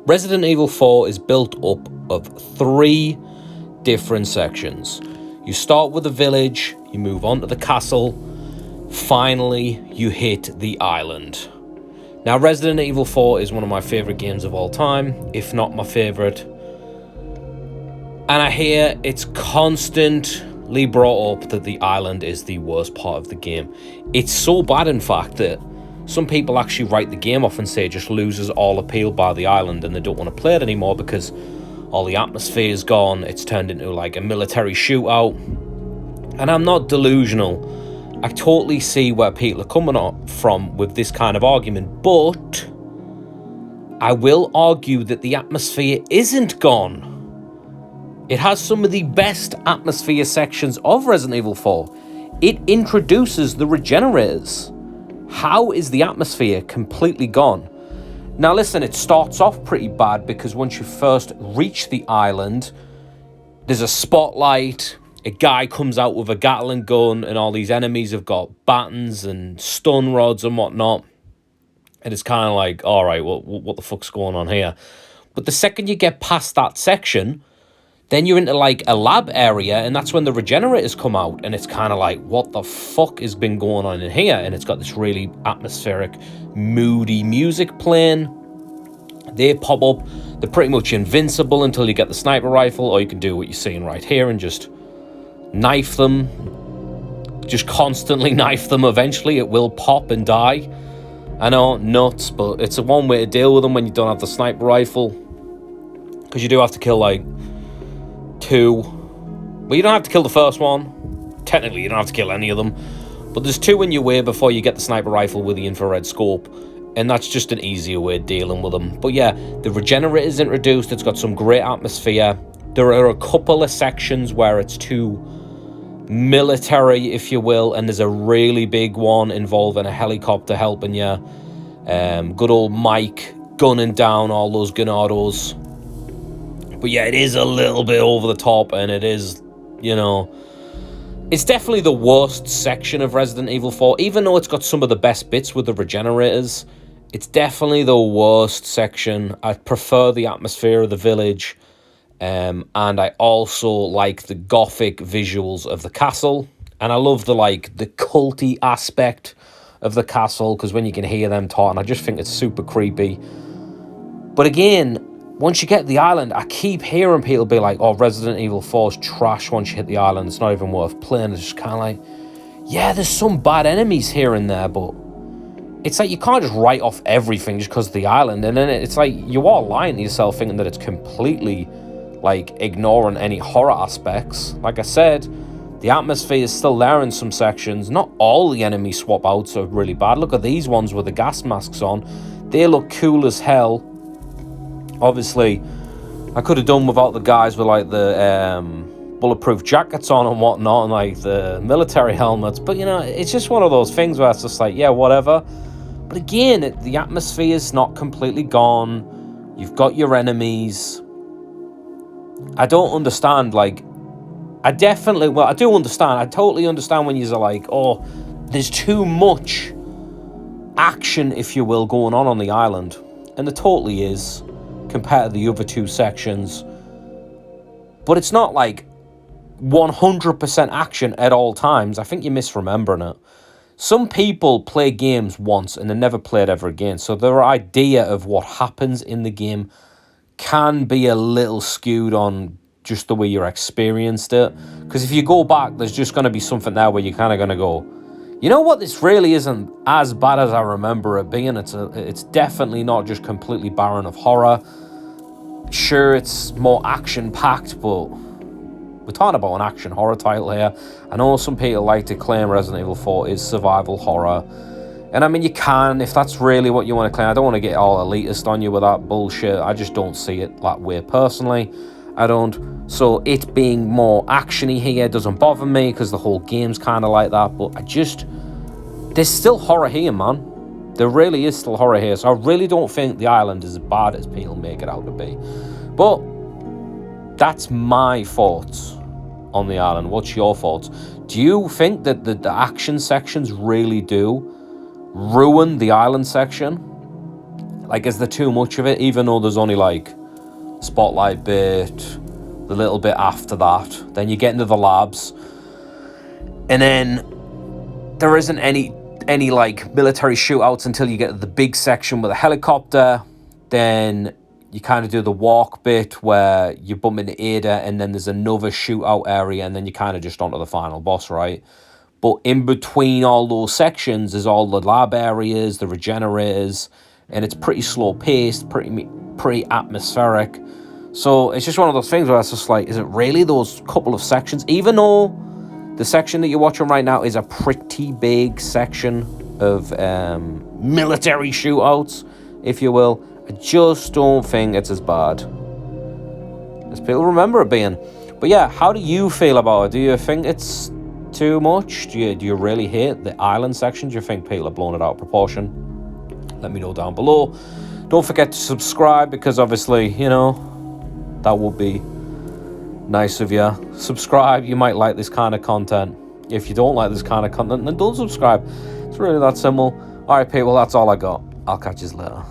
Resident Evil 4 is built up of 3 different sections. You start with the village, you move on to the castle, finally you hit the island. Now, Resident Evil 4 is one of my favourite games of all time, if not my favourite. And I hear it's constantly brought up that the island is the worst part of the game. It's so bad, in fact, that some people actually write the game off and say it just loses all appeal by the island and they don't want to play it anymore because all the atmosphere is gone. It's turned into like a military shootout. And I'm not delusional. I totally see where people are coming from with this kind of argument, but I will argue that the atmosphere isn't gone. It has some of the best atmosphere sections of Resident Evil 4. It introduces the regenerators. How is the atmosphere completely gone? Now listen, it starts off pretty bad because once you first reach the island, there's a spotlight, a guy comes out with a Gatling gun, and all these enemies have got batons and stun rods and whatnot. And it's kind of like, all right, well, what the fuck's going on here? But the second you get past that section, then you're into like a lab area, and that's when the regenerators come out, and it's kind of like, what the fuck has been going on in here? And it's got this really atmospheric, moody music playing. They pop up. They're pretty much invincible until you get the sniper rifle, or you can do what you're seeing right here and just knife them. Just constantly knife them. Eventually it will pop and die. I know, nuts, but it's a one way to deal with them when you don't have the sniper rifle, because you do have to kill like 2. Well, you don't have to kill the first one. Technically, you don't have to kill any of them. But there's 2 in your way before you get the sniper rifle with the infrared scope. And that's just an easier way of dealing with them. But yeah, the regenerator is introduced. It's got some great atmosphere. There are a couple of sections where it's too military, if you will. And there's a really big one involving a helicopter helping you. Good old Mike gunning down all those Ganados. But yeah, it is a little bit over the top, and it is, you know, it's definitely the worst section of Resident Evil 4. Even though it's got some of the best bits with the regenerators, it's definitely the worst section. I prefer the atmosphere of the village, and I also like the gothic visuals of the castle. And I love the culty aspect of the castle, because when you can hear them talking, I just think it's super creepy. But again, once you get to the island, I keep hearing people be like, oh, Resident Evil 4's trash once you hit the island. It's not even worth playing. It's just kind of like, yeah, there's some bad enemies here and there, but it's like you can't just write off everything just because of the island. And then it's like you are lying to yourself thinking that it's completely, like, ignoring any horror aspects. Like I said, the atmosphere is still there in some sections. Not all the enemy swap outs are really bad. Look at these ones with the gas masks on. They look cool as hell. Obviously, I could have done without the guys with like the bulletproof jackets on and whatnot, and like the military helmets. But you know, it's just one of those things where it's just like, yeah, whatever. But again, the atmosphere is not completely gone. You've got your enemies. I don't understand. Like, I do understand. I totally understand when you're like, oh, there's too much action, if you will, going on the island, and there totally is, compared to the other 2 sections. But it's not like 100% action at all times. I think you're misremembering it. Some people play games once and they never play it ever again, so their idea of what happens in the game can be a little skewed on just the way you experienced it. Because if you go back, there's just going to be something there where you're kind of going to go, you know what, this really isn't as bad as I remember it being. It's definitely not just completely barren of horror. Sure, it's more action-packed, but we're talking about an action horror title here. I know some people like to claim Resident Evil 4 is survival horror. And I mean, you can, if that's really what you want to claim. I don't want to get all elitist on you with that bullshit. I just don't see it that way personally. I don't. So it being more actiony here doesn't bother me, because the whole game's kind of like that. But there's still horror here, man. There really is still horror here. So I really don't think the island is as bad as people make it out to be. But that's my thoughts on the island. What's your thoughts? Do you think that the action sections really do ruin the island section? Like, is there too much of it? Even though there's only like spotlight bit, the little bit after that, then you get into the labs, and then there isn't any like military shootouts until you get to the big section with a helicopter. Then you kind of do the walk bit where you bump into Ada, and then there's another shootout area, and then you kind of just onto the final boss, right? But in between all those sections is all the lab areas, the regenerators, and it's pretty slow paced, pretty atmospheric. So it's just one of those things where it's just like, is it really those couple of sections? Even though the section that you're watching right now is a pretty big section of military shootouts, if you will, I just don't think it's as bad as people remember it being. But yeah, how do you feel about it? Do you think it's too much? Do you really hate the island section? Do you think people are blowing it out of proportion? Let me know down below. Don't forget to subscribe, because obviously, you know, that would be nice of you. Subscribe, you might like this kind of content. If you don't like this kind of content, then don't subscribe. It's really that simple. Alright people, that's all I got. I'll catch you later.